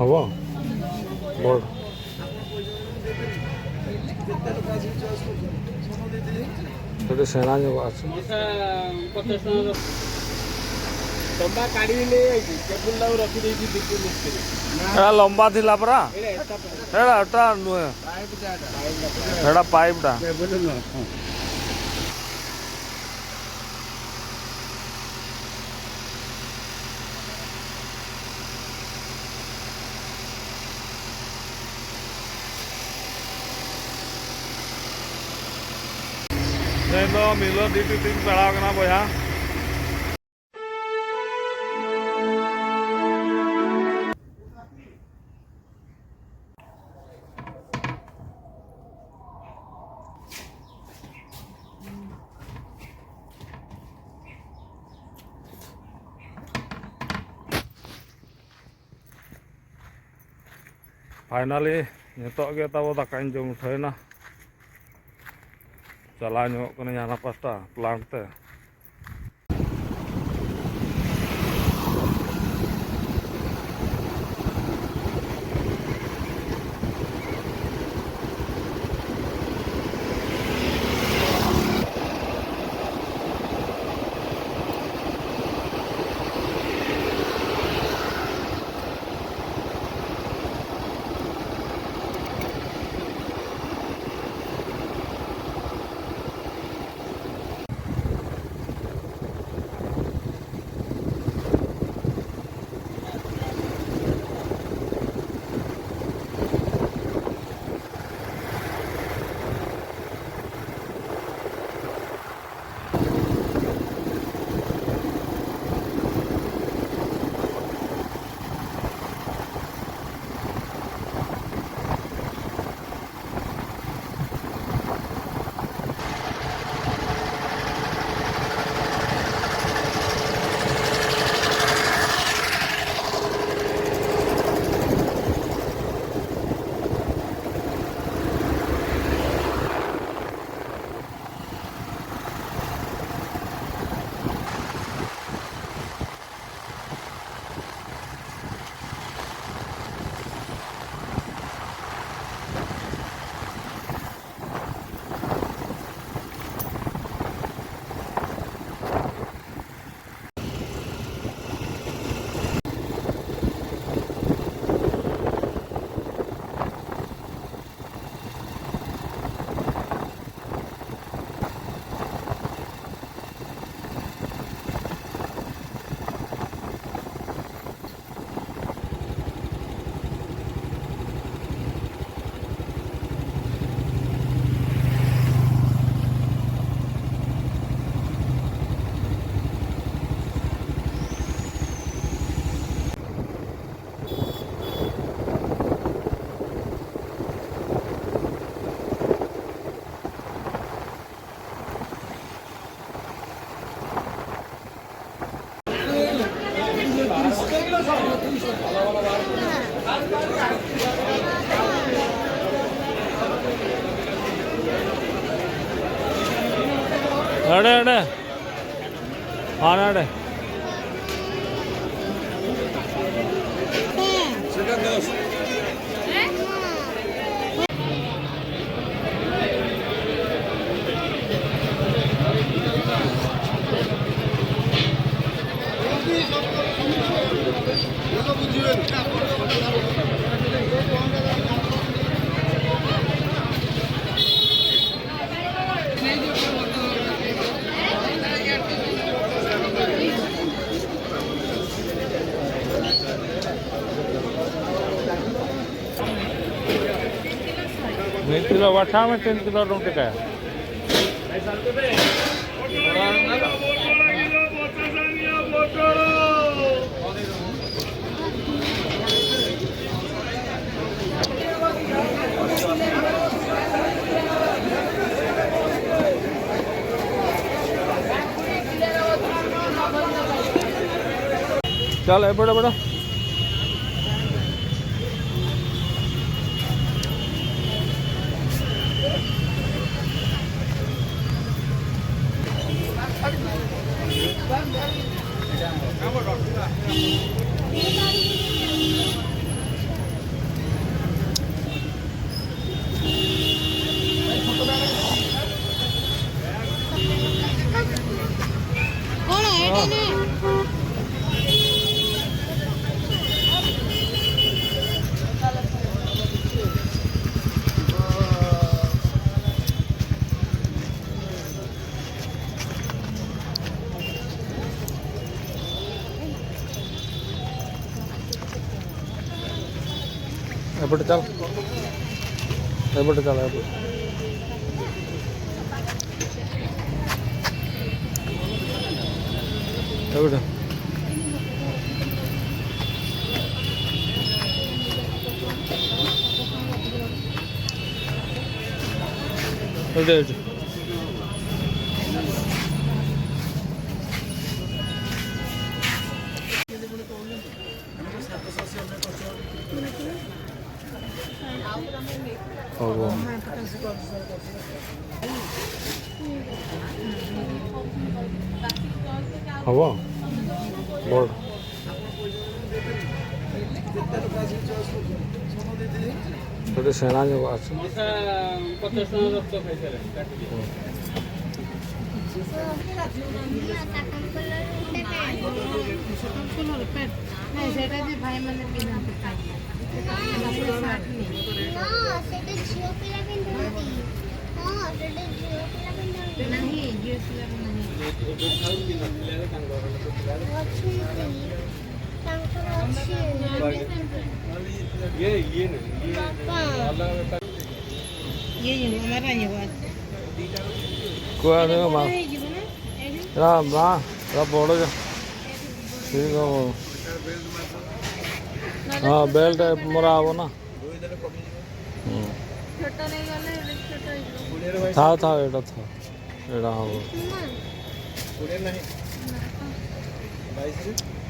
ହବ ବଡ଼ ସେଠି ସେଣା ଯୋଗ ଅଛି ଲମ୍ବା ଥିଲା ପରା ଏଟା ନୁହେଁ ଏଟା ପାଇପ୍ଟା ମିଲ ଦୁଇଟି ତିନି ବେଳା କନା ବଢ଼ିଆ फाइनली नितोग गे तब दाकाኝ जम उठायना चला ᱧᱚᱜ ᱠᱟᱹᱱᱟᱹᱧ ᱦᱟᱱᱟ ᱯᱟᱥᱴᱟ ᱯᱞᱟᱱᱴ ᱛᱮ अड़े अड़े हाँ अड़े किलो वठा में 3 किलो रोटी का चल बड़ा बड़ा एपट चल एपट चल एपट एपट एट हबो हबो बोर्ड तो सेना जो আছে भाई मैंने नहीं ये हमारा ये बात कोआ दे मा रा मा रा बोड़ो जा ठीक है हाँ बेल्ट मोरा आवो ना छोटा नहीं गले छोटा था एटा आवो नहीं 22